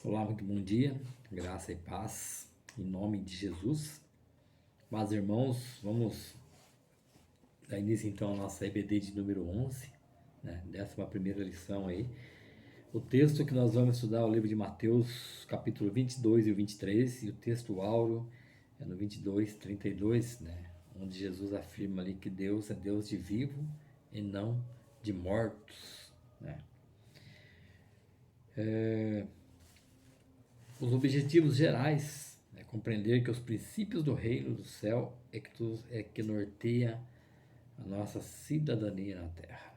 Olá, muito bom dia, graça e paz, em nome de Jesus. Mas, irmãos, vamos dar início então à nossa EBD de número 11, né? 11ª lição aí. O texto que nós vamos estudar é o livro de Mateus, capítulo 22 e o 23, e o texto áureo é no 22:32, né? Onde Jesus afirma ali que Deus é Deus de vivo e não de mortos, né? Os objetivos gerais é compreender que os princípios do reino do céu é que norteia a nossa cidadania na terra.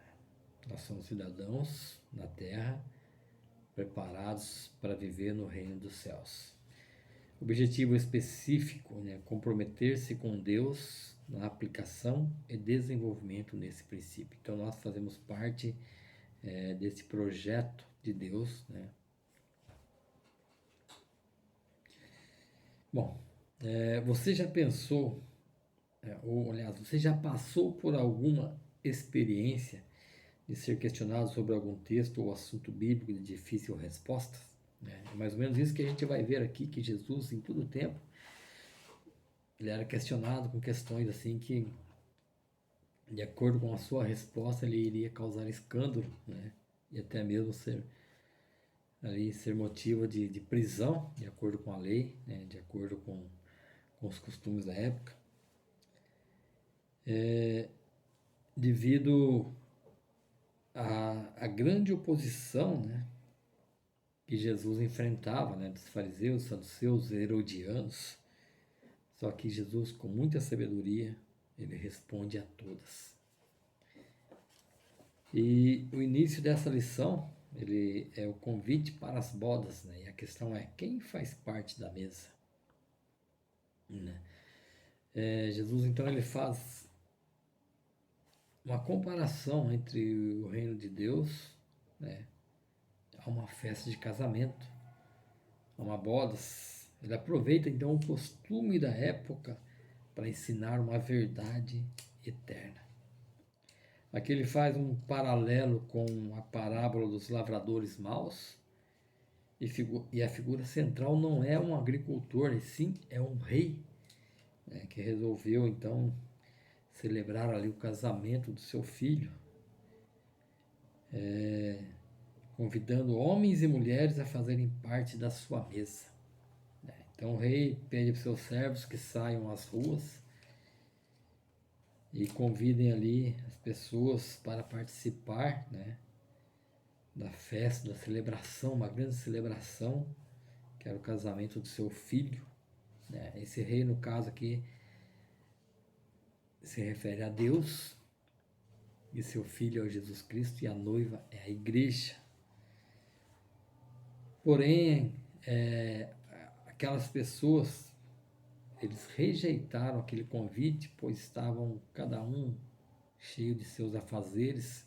Nós somos cidadãos na terra, preparados para viver no reino dos céus. Objetivo específico, né, comprometer-se com Deus na aplicação e desenvolvimento nesse princípio. Então nós fazemos parte desse projeto de Deus, né? Bom, você já pensou, ou aliás, você já passou por alguma experiência de ser questionado sobre algum texto ou assunto bíblico de difícil resposta? É mais ou menos isso que a gente vai ver aqui, que Jesus, em todo o tempo, ele era questionado com questões assim que, de acordo com a sua resposta, ele iria causar escândalo, né? E até mesmo ser motivo de prisão, de acordo com a lei, né? De acordo com os costumes da época. Devido à grande oposição, né, que Jesus enfrentava, né, dos fariseus, saduceus, herodianos. Só que Jesus, com muita sabedoria, ele responde a todas. E o início dessa lição, ele é o convite para as bodas, né? E a questão é quem faz parte da mesa, né? Jesus então ele faz uma comparação entre o reino de Deus, né, a uma festa de casamento, a uma bodas. Ele aproveita então o costume da época para ensinar uma verdade eterna. Aqui ele faz um paralelo com a parábola dos lavradores maus, e a figura central não é um agricultor, e sim é um rei, né, que resolveu então celebrar ali o casamento do seu filho, convidando homens e mulheres a fazerem parte da sua mesa. Então o rei pede para os seus servos que saiam às ruas e convidem ali as pessoas para participar, né, da festa, da celebração, uma grande celebração, que era o casamento do seu filho, né? Esse rei, no caso aqui, se refere a Deus, e seu filho é o Jesus Cristo, e a noiva é a igreja. Porém, aquelas pessoas, eles rejeitaram aquele convite, pois estavam cada um cheio de seus afazeres.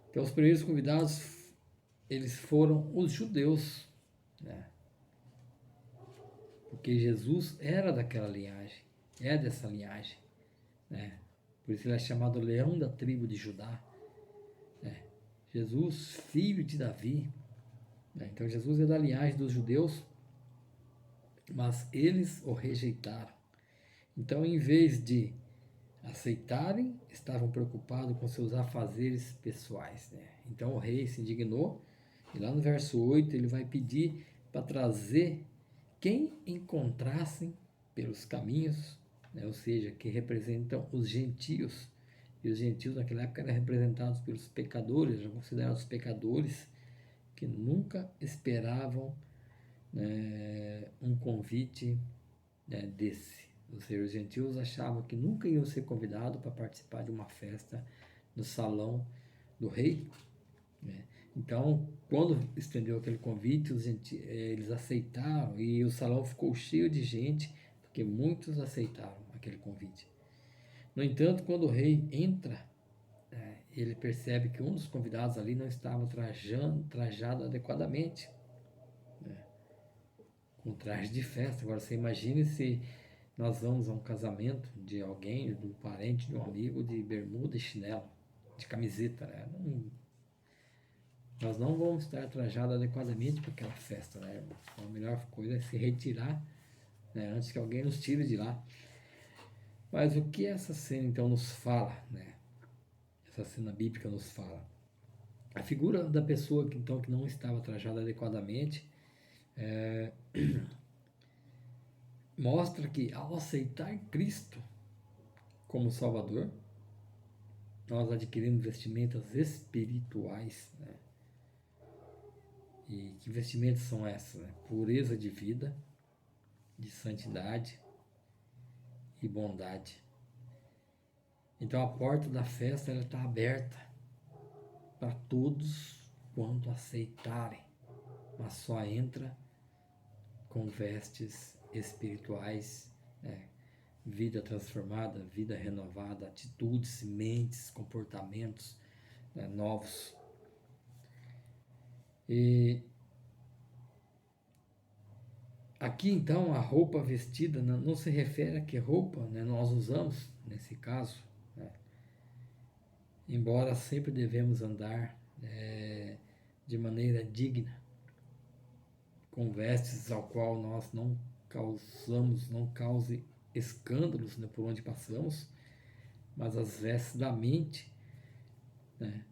Então os primeiros convidados, eles foram os judeus, né? Porque Jesus era daquela linhagem, é dessa linhagem, né? Por isso ele é chamado Leão da tribo de Judá, né? Jesus, filho de Davi, né? Então Jesus é da linhagem dos judeus, mas eles o rejeitaram. Então, em vez de aceitarem, estavam preocupados com seus afazeres pessoais, né? Então o rei se indignou, e lá no verso 8 ele vai pedir para trazer quem encontrassem pelos caminhos, né? Ou seja, que representam os gentios. E os gentios naquela época eram representados pelos pecadores, eram considerados pecadores que nunca esperavam, né, um convite, né, desse. Ou seja, os gentios achavam que nunca iam ser convidados para participar de uma festa no salão do rei, né? Então, quando estendeu aquele convite, eles aceitaram, e o salão ficou cheio de gente, porque muitos aceitaram aquele convite. No entanto, quando o rei entra, ele percebe que um dos convidados ali não estava trajado adequadamente, com traje de festa. Agora você imagine se nós vamos a um casamento de alguém, de um parente, de um amigo, de bermuda e chinelo, de camiseta, né? Não, Nós não vamos estar trajados adequadamente para aquela festa, né, irmãos? Então, a melhor coisa é se retirar, né, antes que alguém nos tire de lá. Mas o que essa cena então nos fala, né? Essa cena bíblica nos fala. A figura da pessoa que então que não estava trajada adequadamente mostra que ao aceitar Cristo como Salvador, nós adquirimos vestimentas espirituais, né? E que vestimentas são essas? Né? Pureza de vida, de santidade e bondade. Então a porta da festa está aberta para todos quanto aceitarem, mas só entra com vestes espirituais, né? Vida transformada, vida renovada, atitudes, mentes, comportamentos, né, novos. E aqui então a roupa vestida não se refere a que roupa, né, nós usamos nesse caso, né? Embora sempre devemos andar de maneira digna, com vestes ao qual nós não cause escândalos, né, por onde passamos, mas as vestes da mente, né,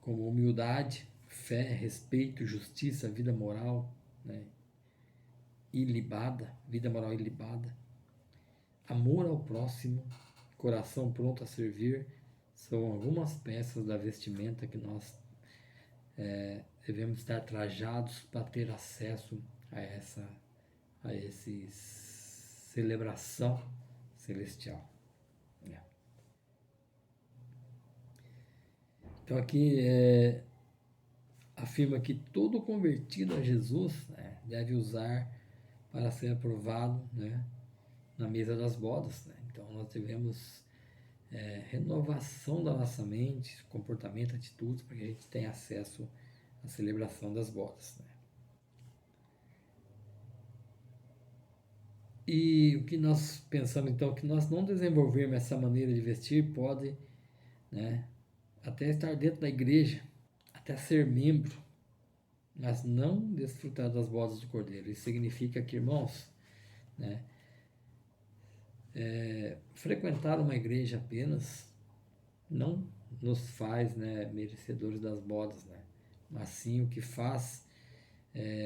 como humildade, fé, respeito, justiça, vida moral, né, ilibada, vida moral ilibada, amor ao próximo, coração pronto a servir, são algumas peças da vestimenta que nós devemos estar trajados para ter acesso a essa celebração celestial. Então aqui afirma que todo convertido a Jesus, né, deve usar para ser aprovado, né, na mesa das bodas. Né? Então nós devemos renovação da nossa mente, comportamento, atitudes, para que a gente tenha acesso à celebração das bodas. Né? E o que nós pensamos então, que nós não desenvolvermos essa maneira de vestir pode, né, até estar dentro da igreja, até ser membro, mas não desfrutar das bodas do Cordeiro. Isso significa que, irmãos, né, frequentar uma igreja apenas não nos faz, né, merecedores das bodas, né, mas sim o que faz,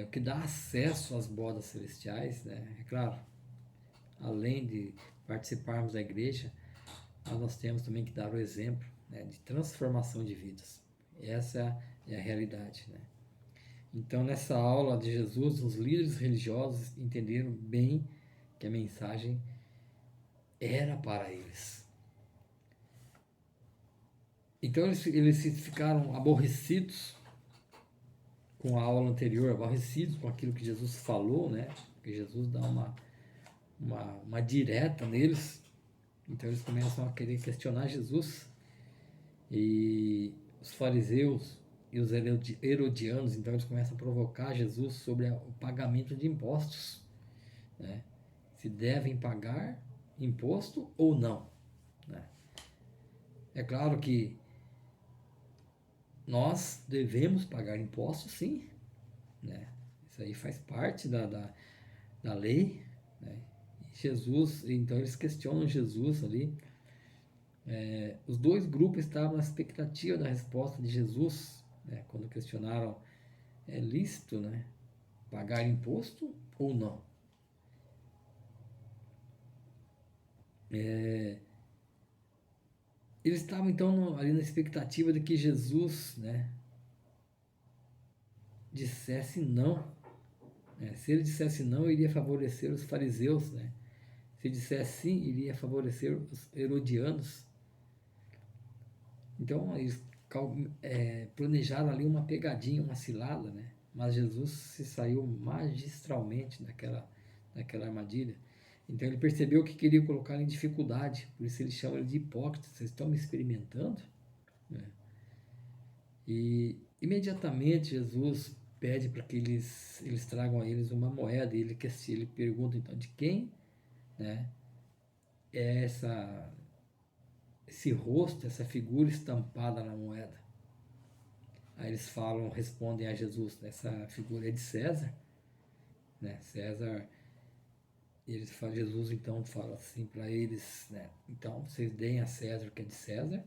o que dá acesso às bodas celestiais, né, é claro, além de participarmos da igreja, nós temos também que dar o exemplo, né, de transformação de vidas. Essa é a realidade, né. Então, nessa aula de Jesus, os líderes religiosos entenderam bem que a mensagem era para eles. Então, eles ficaram aborrecidos com a aula anterior, aborrecidos com aquilo que Jesus falou, né? Porque Jesus dá uma direta neles. Então, eles começam a querer questionar Jesus. E os fariseus e os herodianos, então, eles começam a provocar Jesus sobre o pagamento de impostos, né? Se devem pagar imposto ou não, né? É claro que nós devemos pagar impostos, sim, né? Isso aí faz parte da lei, né? E Jesus, então eles questionam Jesus ali. Os dois grupos estavam na expectativa da resposta de Jesus, né? Quando questionaram, é lícito, né, pagar imposto ou não? Eles estavam então ali na expectativa de que Jesus, né, dissesse não. Né? Se ele dissesse não, iria favorecer os fariseus. Né? Se dissesse sim, iria favorecer os herodianos. Então eles planejaram ali uma pegadinha, uma cilada, né? Mas Jesus se saiu magistralmente daquela armadilha. Então ele percebeu que queria colocar em dificuldade, por isso ele chama ele de hipócrita. Vocês estão me experimentando? Né? E imediatamente Jesus pede para que eles tragam a eles uma moeda, e ele pergunta então de quem, né, é esse rosto, essa figura estampada na moeda. Aí eles falam, respondem a Jesus, essa figura é de César, né? César, eles falam, Jesus então fala assim para eles, né? Então vocês deem a César o que é de César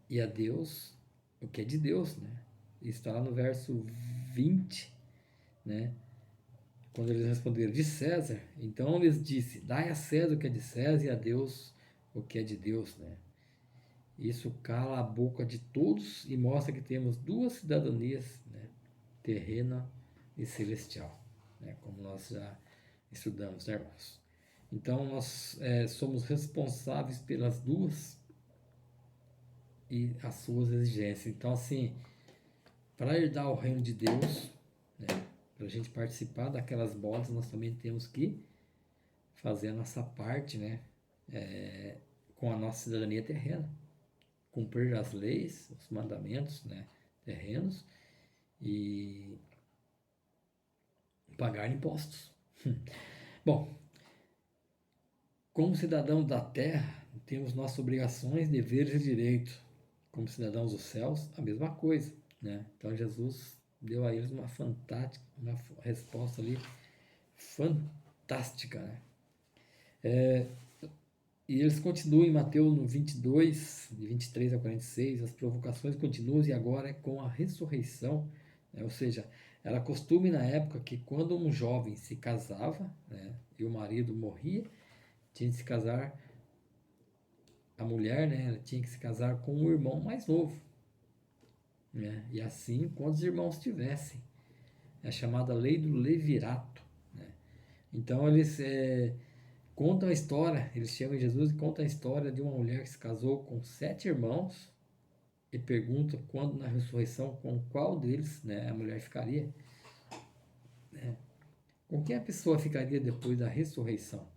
e a Deus o que é de Deus, né? Isso está lá no verso 20, né? Quando eles responderam de César, então eles disse, dai a César o que é de César e a Deus o que é de Deus, né? Isso cala a boca de todos e mostra que temos duas cidadanias, né? Terrena e celestial, né? Como nós já estudamos, né, irmãos? Então nós somos responsáveis pelas duas e as suas exigências. Então, assim, para herdar o reino de Deus, né, para a gente participar daquelas bodas, nós também temos que fazer a nossa parte, né, com a nossa cidadania terrena, cumprir as leis, os mandamentos, né, terrenos e pagar impostos. Bom, como cidadãos da terra, temos nossas obrigações, deveres e direitos. Como cidadãos dos céus, a mesma coisa, né? Então Jesus deu a eles uma fantástica, uma resposta ali fantástica, né? E eles continuam em Mateus no 22, de 23 a 46, as provocações continuam e agora é com a ressurreição, né? Ou seja, era costume na época que quando um jovem se casava, né, e o marido morria, tinha que se casar, a mulher, né, ela tinha que se casar com o irmão mais novo, né? E assim, quantos irmãos tivessem. É a chamada lei do levirato, né? Então eles contam a história, eles chamam Jesus e contam a história de uma mulher que se casou com 7 irmãos e pergunta quando na ressurreição com qual deles, né, a mulher ficaria, né? Com quem a pessoa ficaria depois da ressurreição?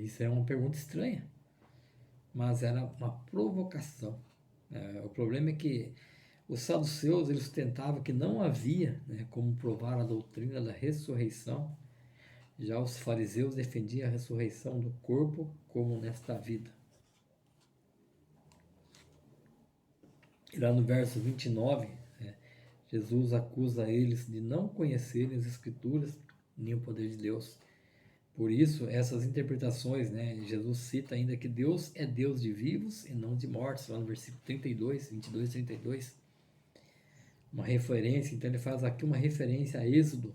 Isso é uma pergunta estranha, mas era uma provocação. O problema é que os saduceus eles tentavam que não havia, né, como provar a doutrina da ressurreição. Já os fariseus defendiam a ressurreição do corpo como nesta vida. E lá no verso 29, né, Jesus acusa eles de não conhecerem as Escrituras nem o poder de Deus. Por isso, essas interpretações, né, Jesus cita ainda que Deus é Deus de vivos e não de mortos, lá no versículo 32, 22 e 32. Uma referência, então ele faz aqui uma referência a Êxodo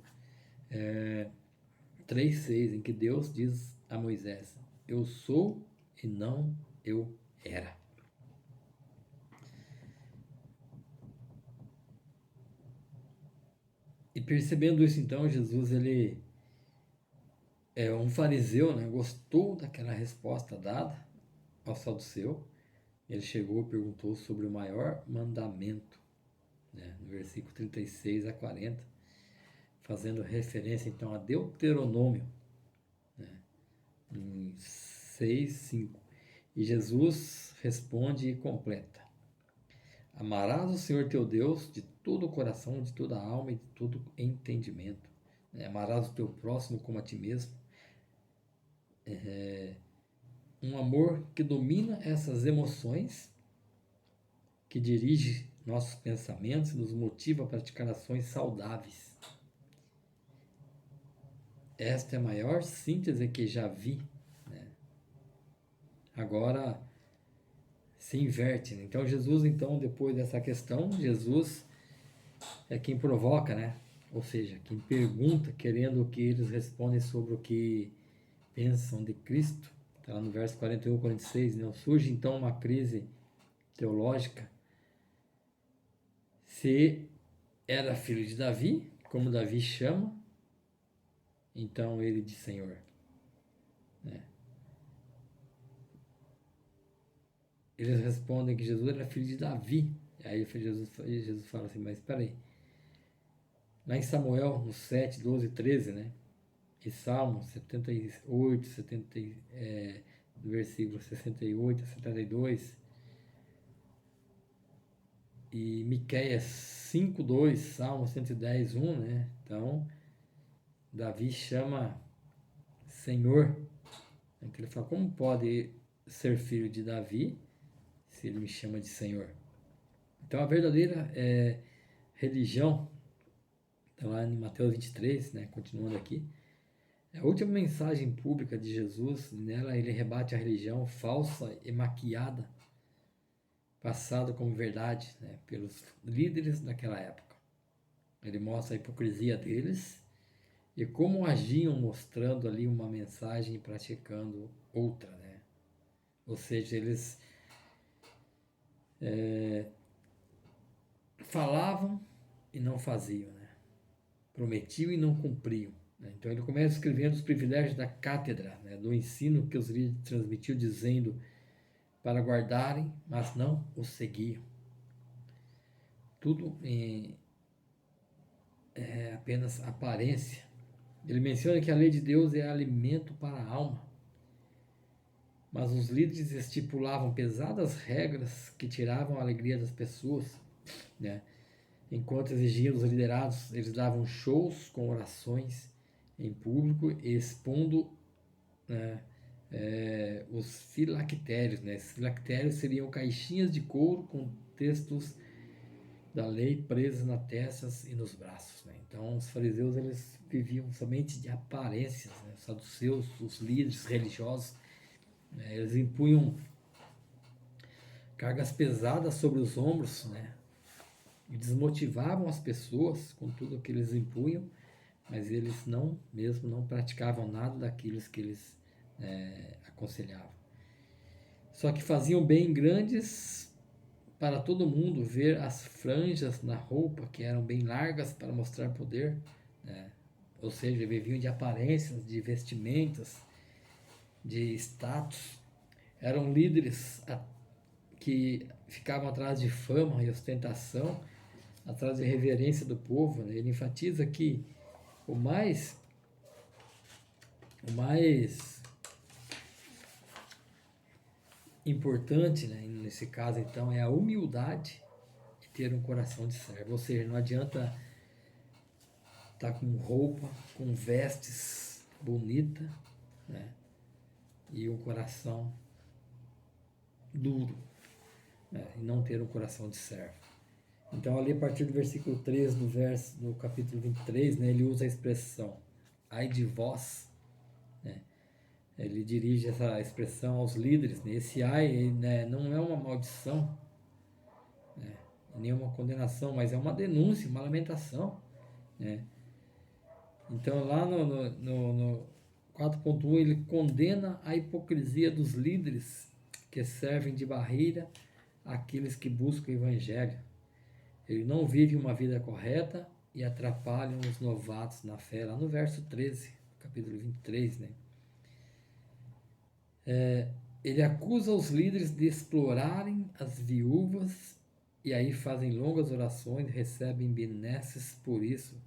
3:6, em que Deus diz a Moisés, eu sou e não eu era. E percebendo isso, então, Jesus, ele é um fariseu, né? Gostou daquela resposta dada ao saduceu. Ele chegou e perguntou sobre o maior mandamento, né? No versículo 36 a 40, fazendo referência, então, a Deuteronômio, né? Em 6:5. E Jesus responde e completa. Amarás o Senhor teu Deus de todo o coração, de toda a alma e de todo entendimento. Amarás o teu próximo como a ti mesmo. Um amor que domina essas emoções, que dirige nossos pensamentos e nos motiva a praticar ações saudáveis. Esta é a maior síntese que já vi, né? Agora se inverte, né? Então Jesus, então, depois dessa questão, Jesus é quem provoca, né? Ou seja, quem pergunta, querendo que eles respondam sobre o que pensam de Cristo. Está lá no verso 41 e 46, né? Surge então uma crise teológica. Se era filho de Davi, como Davi chama, então ele de Senhor, né? Eles respondem que Jesus era filho de Davi. Aí Jesus fala assim, mas espera aí. Lá em Samuel, no 7, 12 e 13, né? E Salmo 78, no versículo 68 a 72. E Miqueias 5:2, Salmo 110, 1, né? Então, Davi chama Senhor. Então ele fala, como pode ser filho de Davi se ele me chama de Senhor? Então a verdadeira religião, está lá em Mateus 23, né, continuando aqui, a última mensagem pública de Jesus, nela ele rebate a religião falsa e maquiada, passada como verdade, né, pelos líderes daquela época. Ele mostra a hipocrisia deles e como agiam, mostrando ali uma mensagem e praticando outra, né? Ou seja, eles falavam e não faziam, né? Prometiam e não cumpriam. Né? Então ele começa escrevendo os privilégios da cátedra, né? Do ensino que os líderes transmitiu, dizendo para guardarem, mas não os seguiam. Tudo é apenas aparência. Ele menciona que a lei de Deus é alimento para a alma, mas os líderes estipulavam pesadas regras que tiravam a alegria das pessoas, né? Enquanto exigiam dos liderados, eles davam shows com orações em público, expondo, né, os filactérios. Né? Esses filactérios seriam caixinhas de couro com textos da lei presos nas testas e nos braços. Né? Então, os fariseus eles viviam somente de aparências. Né? Os saduceus, os líderes religiosos, né? Eles impunham cargas pesadas sobre os ombros, né? E desmotivavam as pessoas com tudo que eles impunham, mas eles não praticavam nada daquilo que eles aconselhavam. Só que faziam bem grandes para todo mundo ver as franjas na roupa, que eram bem largas para mostrar poder, né? Ou seja, viviam de aparências, de vestimentas, de status. Eram líderes que ficavam atrás de fama e ostentação, atrás de reverência do povo. Né? Ele enfatiza que o mais importante, né, nesse caso então, é a humildade e ter um coração de servo. Ou seja, não adianta estar com roupa, com vestes bonita, né, e um coração duro, né, e não ter um coração de servo. Então, ali a partir do versículo 3 do capítulo 23, né, ele usa a expressão ai de vós, né? Ele dirige essa expressão aos líderes, né? Esse ai, né, não é uma maldição, né, nem uma condenação, mas é uma denúncia, uma lamentação, né? Então, lá no 4.1, ele condena a hipocrisia dos líderes que servem de barreira àqueles que buscam o evangelho. Ele não vive uma vida correta e atrapalham os novatos na fé, lá no verso 13, capítulo 23, né? Ele acusa os líderes de explorarem as viúvas e aí fazem longas orações, recebem benesses por isso,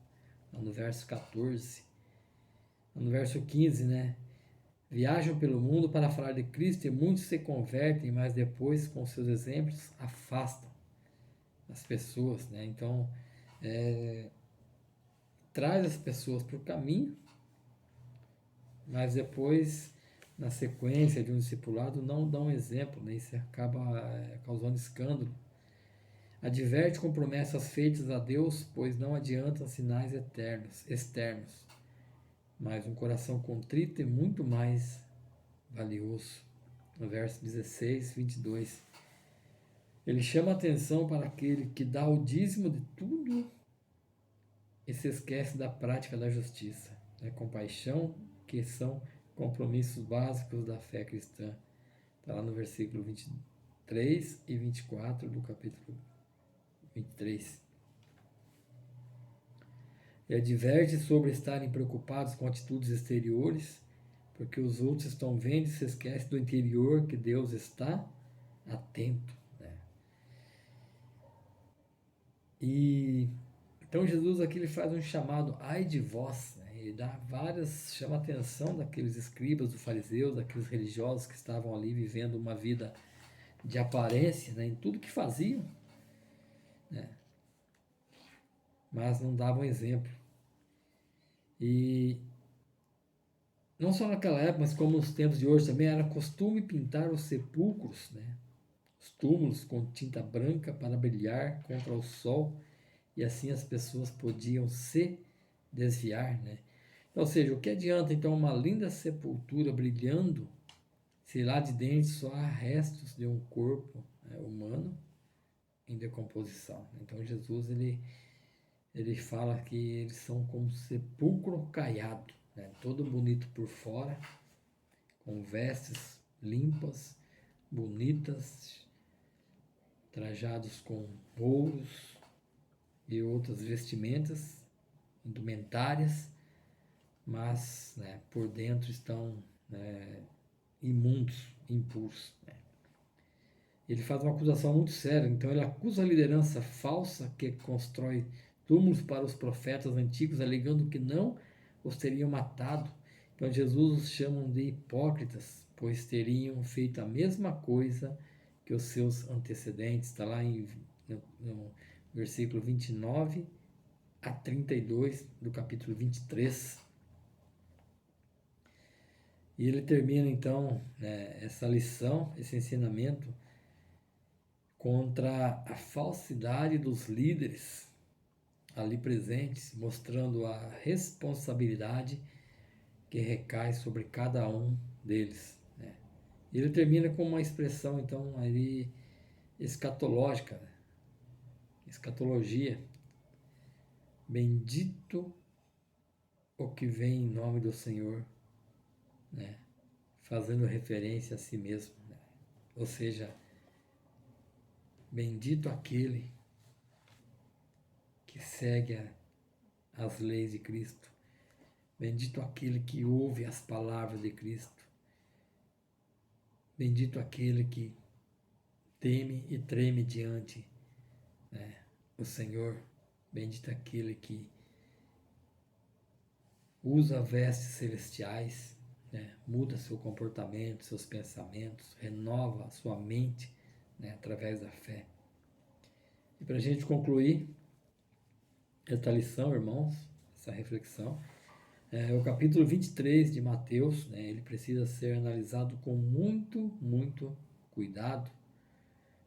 lá no verso 14. Lá no verso 15, né? Viajam pelo mundo para falar de Cristo e muitos se convertem, mas depois, com seus exemplos, afastam as pessoas, né? Então, traz as pessoas para o caminho, mas depois, na sequência de um discipulado, não dão exemplo, né? Isso acaba causando escândalo. Adverte com promessas feitas a Deus, pois não adiantam sinais externos, mas um coração contrito é muito mais valioso. No verso 16, 22. Ele chama a atenção para aquele que dá o dízimo de tudo e se esquece da prática da justiça, né? Compaixão, que são compromissos básicos da fé cristã. Está lá no versículo 23 e 24 do capítulo 23. Ele adverte sobre estarem preocupados com atitudes exteriores, porque os outros estão vendo e se esquecem do interior que Deus está atento. Né? E então Jesus aqui ele faz um chamado ai de vós, né? Ele dá chama a atenção daqueles escribas, dos fariseus, daqueles religiosos que estavam ali vivendo uma vida de aparência, né, em tudo que faziam, né, mas não davam exemplo. E não só naquela época, mas como nos tempos de hoje também, era costume pintar os sepulcros, né, os túmulos com tinta branca para brilhar contra o sol, e assim as pessoas podiam se desviar, né? Ou seja, o que adianta então uma linda sepultura brilhando se lá de dentro só há restos de um corpo, né, humano em decomposição? Então Jesus ele fala que eles são como sepulcro caiado, né? Todo bonito por fora, com vestes limpas, bonitas, trajados com ouros e outras vestimentas, indumentárias, mas, né, por dentro estão, né, imundos, impuros, né? Ele faz uma acusação muito séria, então ele acusa a liderança falsa que constrói túmulos para os profetas antigos, alegando que não os teriam matado. Então Jesus os chama de hipócritas, pois teriam feito a mesma coisa que os seus antecedentes. Está lá no versículo 29 a 32 do capítulo 23. E ele termina então, né, essa lição, esse ensinamento, contra a falsidade dos líderes ali presentes, mostrando a responsabilidade que recai sobre cada um deles, né? E ele termina com uma expressão então ali escatológica, né? Escatologia. Bendito o que vem em nome do Senhor, né? Fazendo referência a si mesmo, né? Ou seja, bendito aquele que segue as leis de Cristo. Bendito aquele que ouve as palavras de Cristo. Bendito aquele que teme e treme diante, né, o Senhor. Bendito aquele que usa vestes celestiais, né, muda seu comportamento, seus pensamentos, renova a sua mente, né, através da fé. E para a gente concluir esta lição, irmãos, essa reflexão, o capítulo 23 de Mateus, né, ele precisa ser analisado com muito cuidado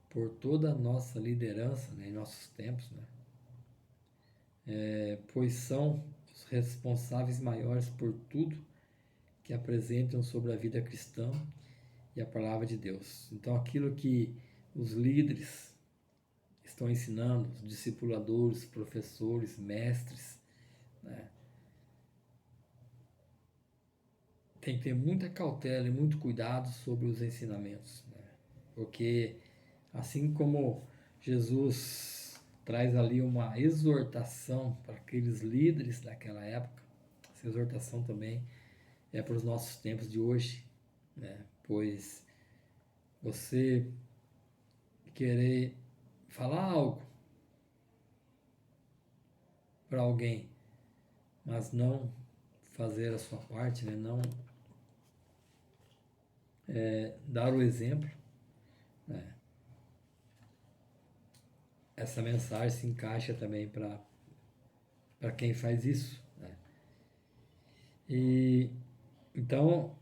por toda a nossa liderança, né, em nossos tempos, né, pois são os responsáveis maiores por tudo que apresentam sobre a vida cristã e a palavra de Deus. Então, aquilo que os líderes estão ensinando, os discipuladores, professores, mestres, né, tem que ter muita cautela e muito cuidado sobre os ensinamentos, né? Porque assim como Jesus traz ali uma exortação para aqueles líderes daquela época, essa exortação também é para os nossos tempos de hoje, né? Pois você querer falar algo para alguém, mas não fazer a sua parte, né? Não dar o exemplo, né? Essa mensagem se encaixa também para quem faz isso, né? E então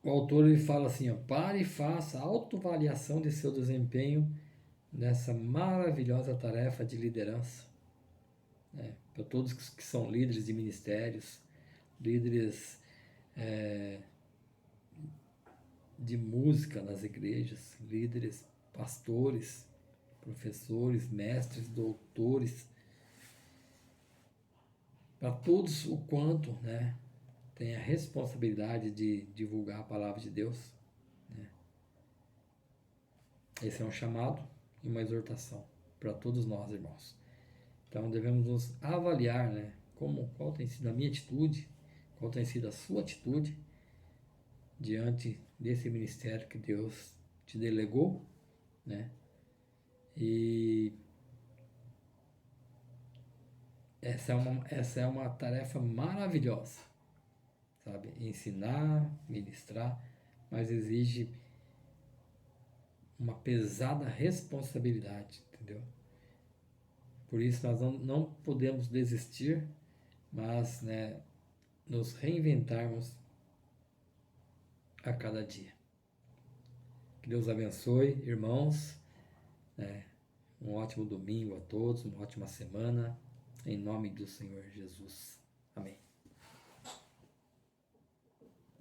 o autor ele fala assim, ó, pare e faça autoavaliação de seu desempenho nessa maravilhosa tarefa de liderança, né? Para todos que são líderes de ministérios, líderes de música nas igrejas, líderes, pastores, professores, mestres, doutores, para todos o quanto, né, tem a responsabilidade de divulgar a palavra de Deus, né? Esse é um chamado e uma exortação para todos nós, irmãos. Então devemos nos avaliar, né, qual tem sido a minha atitude, qual tem sido a sua atitude diante desse ministério que Deus te delegou, né? E essa é uma tarefa maravilhosa, sabe? Ensinar, ministrar, mas exige uma pesada responsabilidade, entendeu? Por isso nós não podemos desistir, mas, né, nos reinventarmos a cada dia. Que Deus abençoe, irmãos. Um ótimo domingo a todos, uma ótima semana. Em nome do Senhor Jesus. Amém.